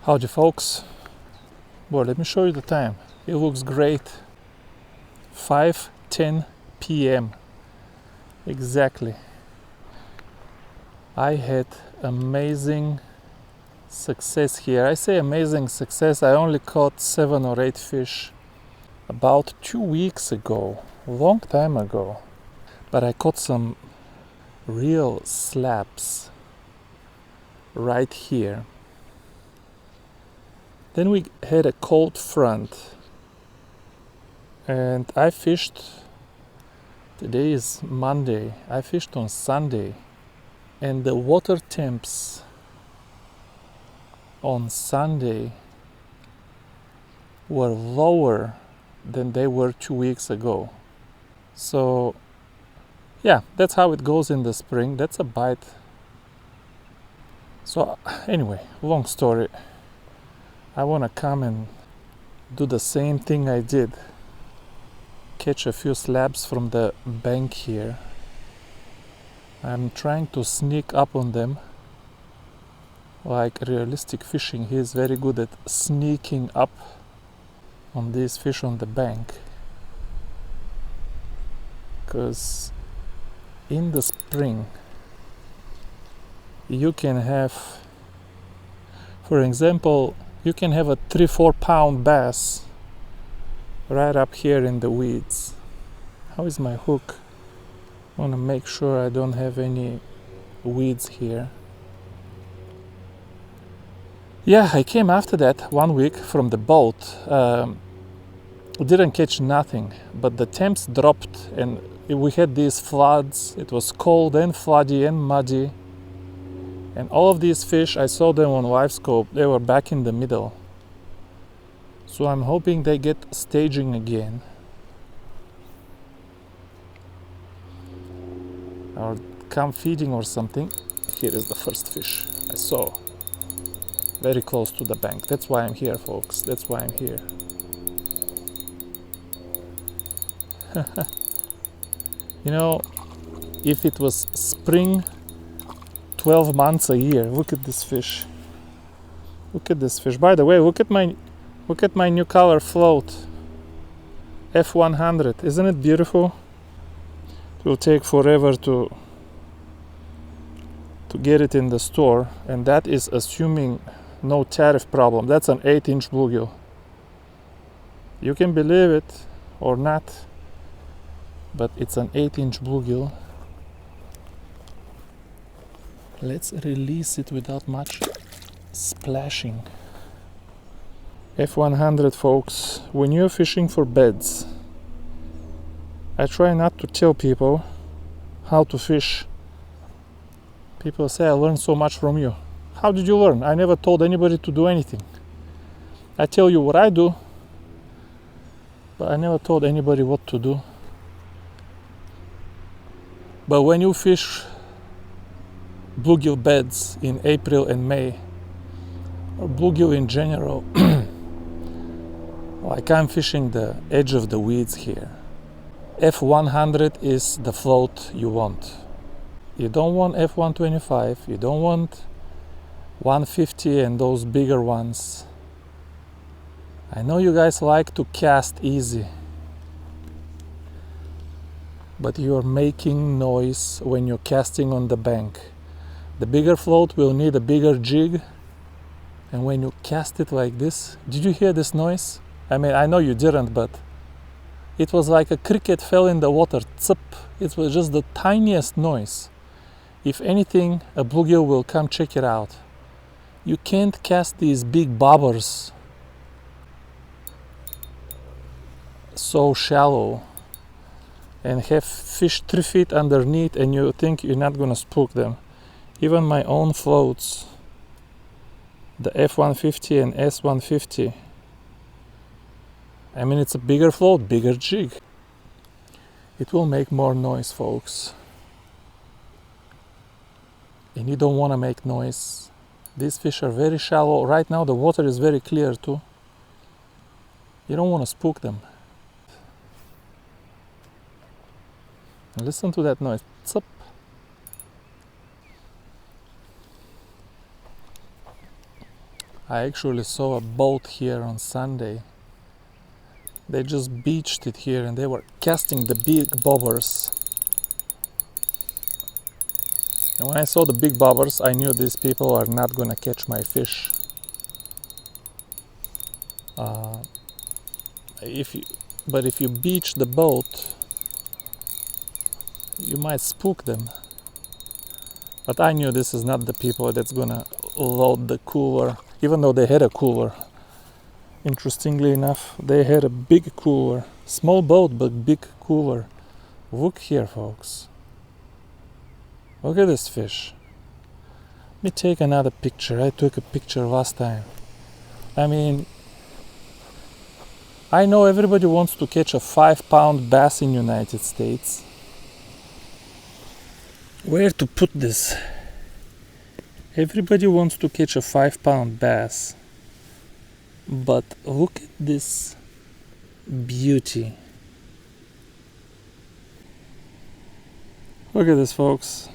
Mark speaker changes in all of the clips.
Speaker 1: Howdy folks. Well, let me show you the time. It looks great. 5:10 p.m. exactly. I had amazing success here. I say amazing success. I only caught 7 or 8 fish about 2 weeks ago, a long time ago. But I caught some real slabs right here. Then we had a cold front and I fished. Today is Monday. I fished on Sunday and the water temps on Sunday were lower than they were 2 weeks ago. So yeah, that's how it goes in the spring. That's a bite. So anyway, long story. I want to come and do the same thing I did. Catch a few slabs from the bank here. I'm trying to sneak up on them. Like realistic fishing, he is very good at sneaking up on these fish on the bank. Because in the spring, you can have, for example, you can have a 3-4 pound bass right up here in the weeds. How is my hook? I want to make sure I don't have any weeds here. Yeah, I came after that 1 week from the boat. Didn't catch nothing, but the temps dropped and we had these floods. It was cold and floody and muddy. And all of these fish, I saw them on live scope, they were back in the middle. So I'm hoping they get staging again. Or come feeding or something. Here is the first fish I saw. Very close to the bank. That's why I'm here, folks. That's why I'm here. You know, if it was spring, 12 months a year. Look at this fish. Look at this fish. By the way, look at my new color float. F100. Isn't it beautiful? It will take forever to get it in the store, and that is assuming no tariff problem. That's an 8-inch bluegill. You can believe it or not, but it's an 8-inch bluegill. Let's release it without much splashing. F100, folks. When you're fishing for beds, I try not to tell people how to fish. People say, I learned so much from you. How did you learn? I never told anybody to do anything. I tell you what I do, but I never told anybody what to do. But when you fish bluegill beds in April and May, or bluegill in general, like I'm fishing the edge of the weeds here, F100 is the float you want. You don't want F125, you don't want 150 and those bigger ones. I know you guys like to cast easy, but you're making noise when you're casting on the bank. The bigger float will need a bigger jig, and when you cast it like this, did you hear this noise? I mean, I know you didn't, but it was like a cricket fell in the water. Tsip. It was just the tiniest noise. If anything, a bluegill will come check it out. You can't cast these big bobbers so shallow and have fish 3 feet underneath and you think you're not gonna spook them. Even my own floats, the F150 and S150, I mean, it's a bigger float, bigger jig. It will make more noise, folks. And you don't want to make noise. These fish are very shallow. Right now the water is very clear too. You don't want to spook them. Listen to that noise. Tsip. I actually saw a boat here on Sunday. They just beached it here and they were casting the big bobbers. And when I saw the big bobbers, I knew these people are not gonna catch my fish. But if you beach the boat, you might spook them. But I knew this is not the people that's gonna load the cooler, even though they had a cooler. Interestingly enough, they had a big cooler. Small boat, but big cooler. Look here, folks. Look at this fish. Let me take another picture. I took a picture last time. I mean, I know everybody wants to catch a 5-pound bass in United States. Where to put this? Everybody wants to catch a 5-pound bass. But look at this beauty. Look at this, folks.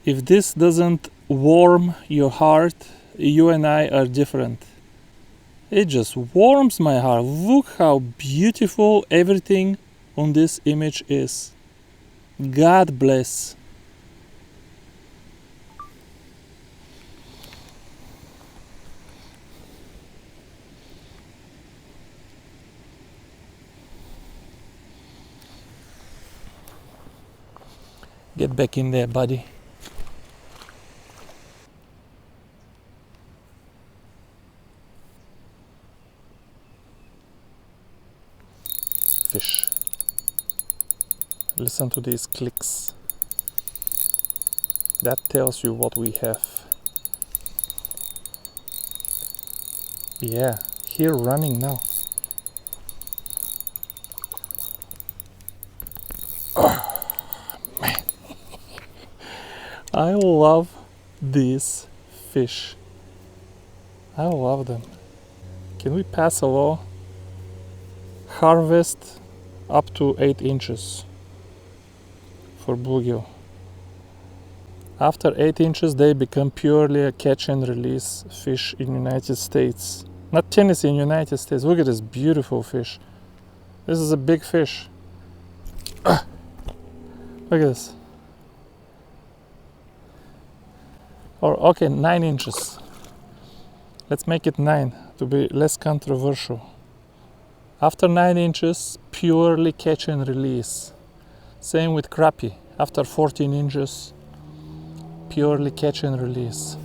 Speaker 1: If this doesn't warm your heart, you and I are different. It just warms my heart. Look how beautiful everything on this image is. God bless. Get back in there, buddy. Fish. Listen to these clicks. That tells you what we have. Yeah, here running now. Oh, man. I love these fish. I love them. Can we pass a law? Harvest up to 8 inches for bluegill. After 8 inches they become purely a catch and release fish in United States. Not Tennessee, in United States. Look at this beautiful fish. This is a big fish. Look at this. Or okay, 9 inches. Let's make it 9 to be less controversial. After 9 inches, purely catch and release. Same with crappie. After 14 inches, purely catch and release.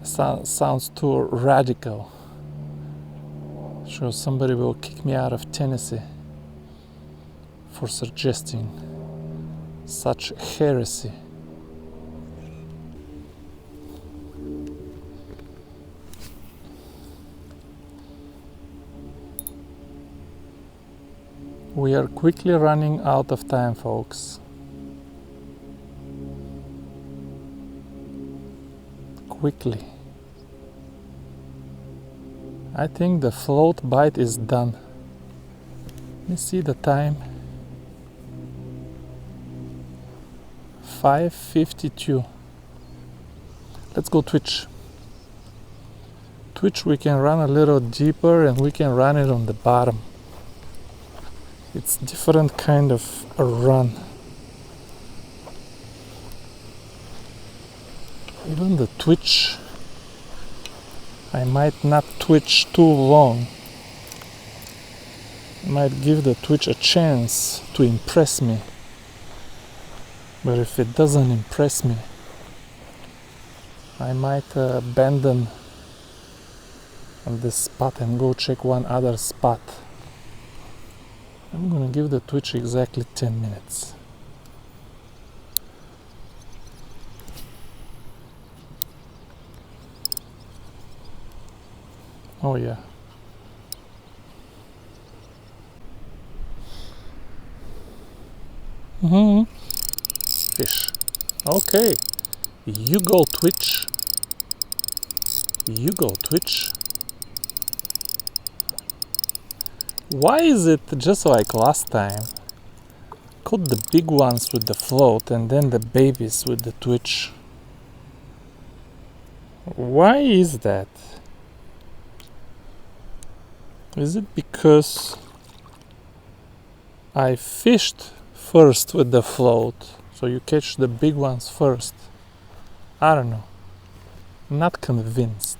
Speaker 1: Sounds too radical. Sure, somebody will kick me out of Tennessee for suggesting such heresy. We are quickly running out of time, folks. Quickly. I think the float bite is done. Let me see the time. 5:52. Let's go twitch. Twitch, we can run a little deeper and we can run it on the bottom. It's different kind of a run. Even the twitch, I might not twitch too long. I might give the twitch a chance to impress me. But if it doesn't impress me, I might abandon this spot and go check one other spot. I'm gonna give the twitch exactly 10 minutes. Oh yeah. Fish. Okay. You go twitch. You go twitch. Why is it just like last time? Caught the big ones with the float and then the babies with the twitch. Why is that? Is it because I fished first with the float, so you catch the big ones first? I don't know. Not convinced.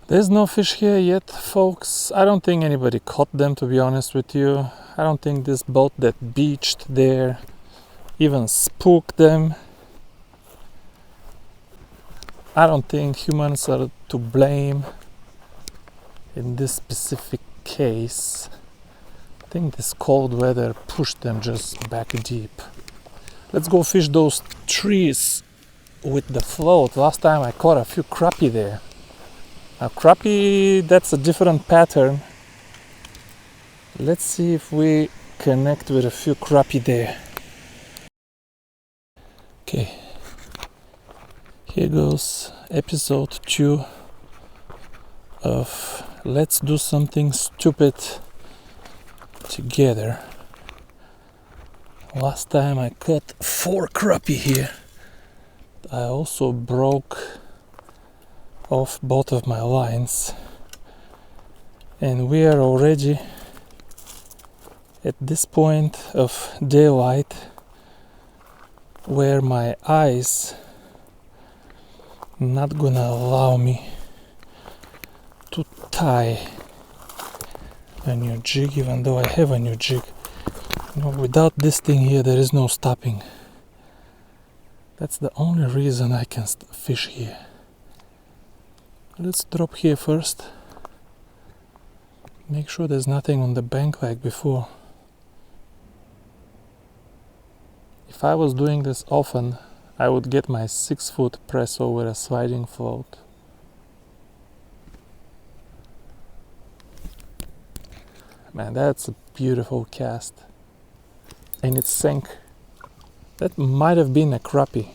Speaker 1: There's no fish here yet, folks. I don't think anybody caught them, to be honest with you. I don't think this boat that beached there even spooked them. I don't think humans are to blame in this specific case. I think this cold weather pushed them just back deep. Let's go fish those trees with the float. Last time I caught a few crappie there. Now crappie, that's a different pattern. Let's see if we connect with a few crappie there. Okay, here goes episode 2 of Let's Do Something Stupid Together. Last time I caught 4 crappie here. I also broke off both of my lines, and we are already at this point of daylight where my eyes not gonna allow me to tie a new jig, even though I have a new jig. You know, without this thing here there is no stopping. That's the only reason I can fish here. Let's drop here first. Make sure there's nothing on the bank like before. If I was doing this often, I would get my 6-foot press over a sliding float. Man, that's a beautiful cast. And it sank. That might have been a crappie.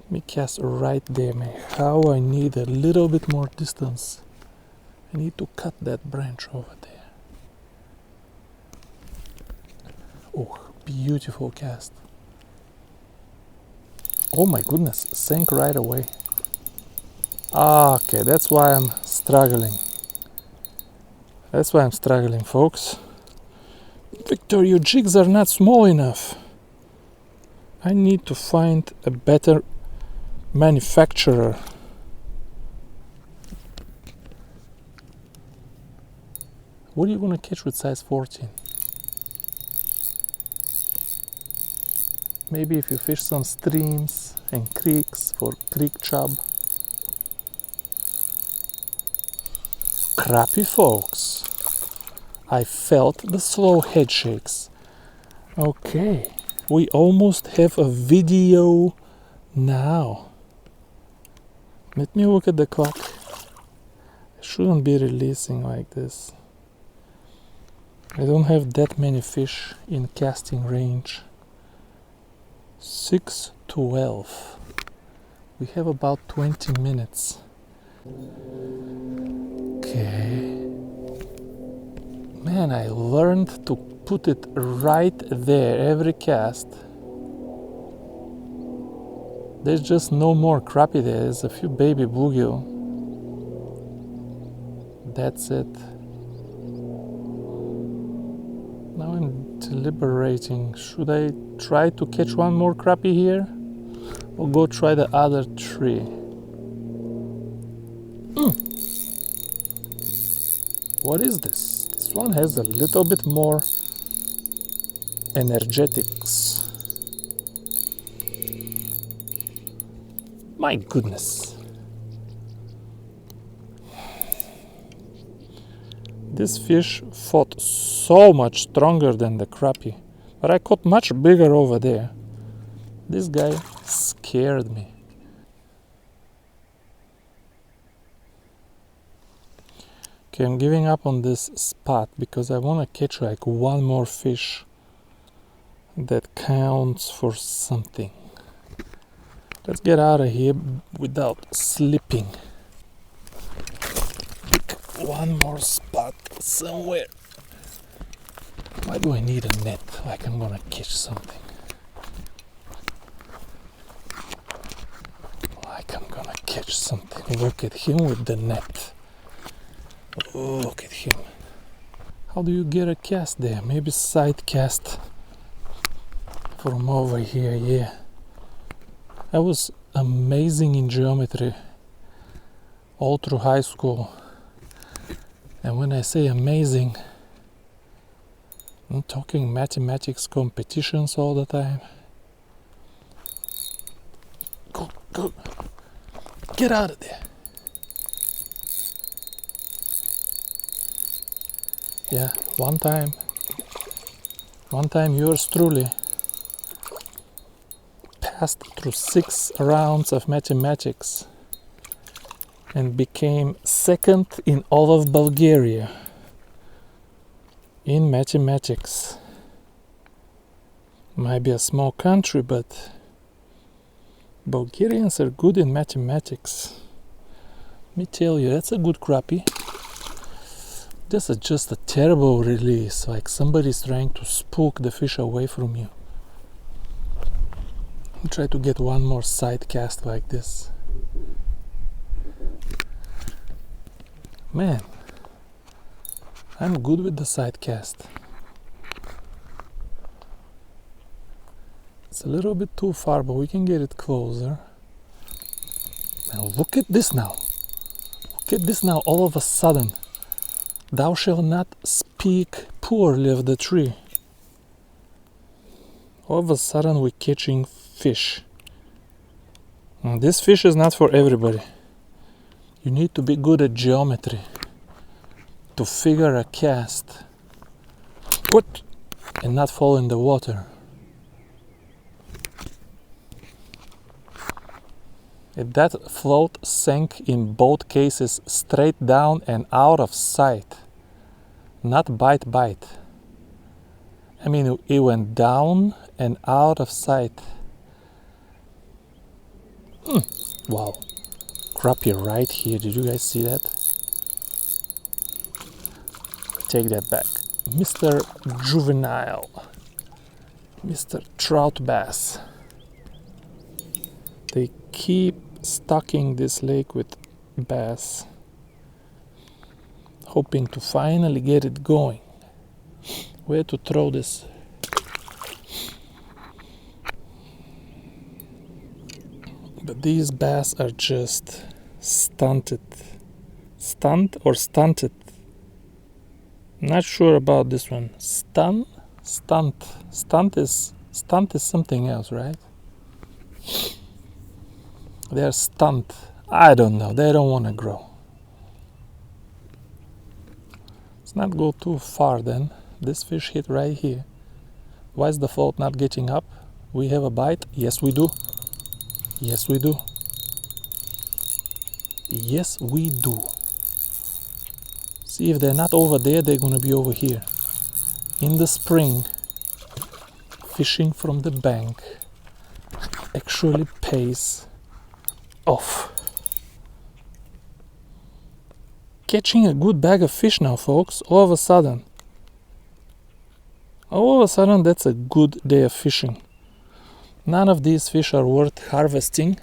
Speaker 1: Let me cast right there, man. How I need a little bit more distance. I need to cut that branch over there. Oh, beautiful cast. Oh my goodness, sank right away. Okay, that's why I'm struggling. That's why I'm struggling, folks. Victor, your jigs are not small enough. I need to find a better manufacturer. What are you gonna catch with size 14? Maybe if you fish some streams and creeks for creek chub. Crappie, folks. I felt the slow head shakes. Okay, we almost have a video now. Let me look at the clock. I shouldn't be releasing like this. I don't have that many fish in casting range. 6:12. We have about 20 minutes. Okay. Man, I learned to put it right there every cast. There's just no more crappie there. There's a few baby bluegill. That's it. Now I'm deliberating. Should I try to catch one more crappie here? Or go try the other tree? What is this? This one has a little bit more energetics. My goodness. This fish fought so much stronger than the crappie, but I caught much bigger over there. This guy scared me. Okay, I'm giving up on this spot because I want to catch like one more fish that counts for something. Let's get out of here without slipping. Pick one more spot somewhere. Why do I need a net? Like I'm gonna catch something. Like I'm gonna catch something. Look at him with the net. Look at him. How do you get a cast there? Maybe side cast from over here, yeah. I was amazing in geometry all through high school. And when I say amazing, I'm talking mathematics competitions all the time. Go, go. Get out of there. Yeah, one time yours truly passed through 6 rounds of mathematics and became second in all of Bulgaria in mathematics. Might be a small country, but Bulgarians are good in mathematics. Let me tell you, that's a good crappie. This is just a terrible release, like somebody's trying to spook the fish away from you. I'll try to get one more side cast like this. Man, I'm good with the side cast. It's a little bit too far, but we can get it closer. Now look at this now. Look at this now, all of a sudden. Thou shalt not speak poorly of the tree. All of a sudden we're catching fish. And this fish is not for everybody. You need to be good at geometry to figure a cast. What? And not fall in the water. If that float sank in both cases straight down and out of sight, not bite. I mean, it went down and out of sight. Wow. Crappie right here. Did you guys see that? Take that back. Mr. Juvenile. Mr. Trout Bass. They keep stocking this lake with bass, hoping to finally get it going. Where to throw this? But these bass are just stunted. Stunt or stunted? Not sure about this one. Stunt is something else, right? They're stunt. I don't know. They don't want to grow. Let's not go too far then. This fish hit right here. Why is the float not getting up? We have a bite? Yes, we do. Yes, we do. Yes, we do. See, if they're not over there, they're going to be over here. In the spring, fishing from the bank actually pays off. Catching a good bag of fish now, folks. All of a sudden, that's a good day of fishing. None of these fish are worth harvesting,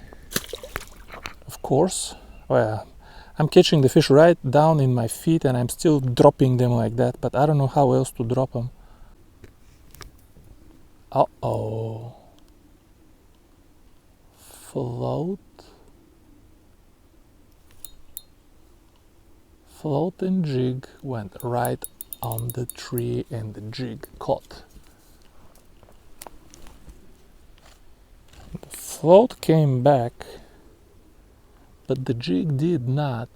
Speaker 1: of course. Well, I'm catching the fish right down in my feet and I'm still dropping them like that, but I don't know how else to drop them. Uh-oh. Float and jig went right on the tree and the jig caught. The float came back, but the jig did not.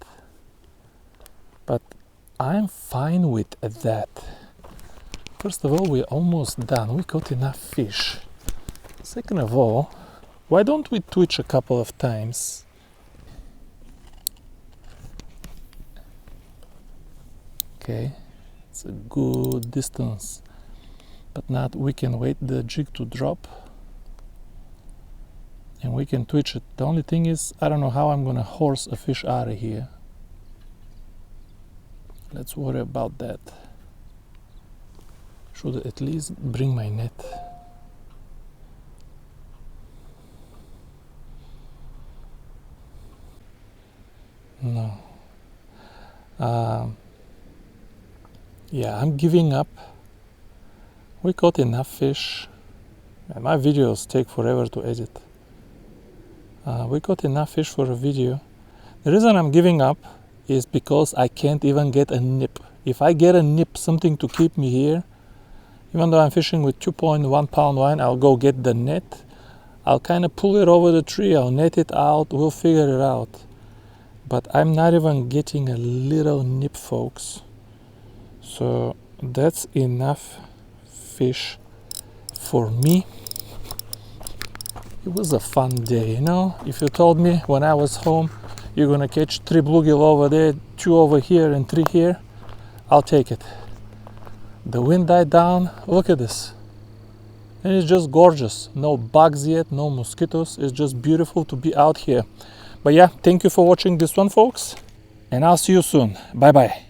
Speaker 1: But I'm fine with that. First of all, we're almost done. We caught enough fish. Second of all, why don't we twitch a couple of times? Okay, it's a good distance, but not, we can wait the jig to drop. and we can twitch it. The only thing is, I don't know how I'm gonna horse a fish out of here. Let's worry about that. Should at least bring my net. No. Yeah, I'm giving up. We caught enough fish. My videos take forever to edit. We caught enough fish for a video. The reason I'm giving up is because I can't even get a nip. If I get a nip, something to keep me here, even though I'm fishing with 2.1 pound line, I'll go get the net. I'll kind of pull it over the tree, I'll net it out, we'll figure it out. But I'm not even getting a little nip, folks. So that's enough fish for me. It was a fun day, you know. If you told me when I was home you're gonna catch 3 bluegill over there, 2 over here and 3 here, I'll take it. The wind died down. Look at this, and it's just gorgeous. No bugs yet, no mosquitoes. It's just beautiful to be out here. But yeah, thank you for watching this one, folks, and I'll see you soon. Bye bye.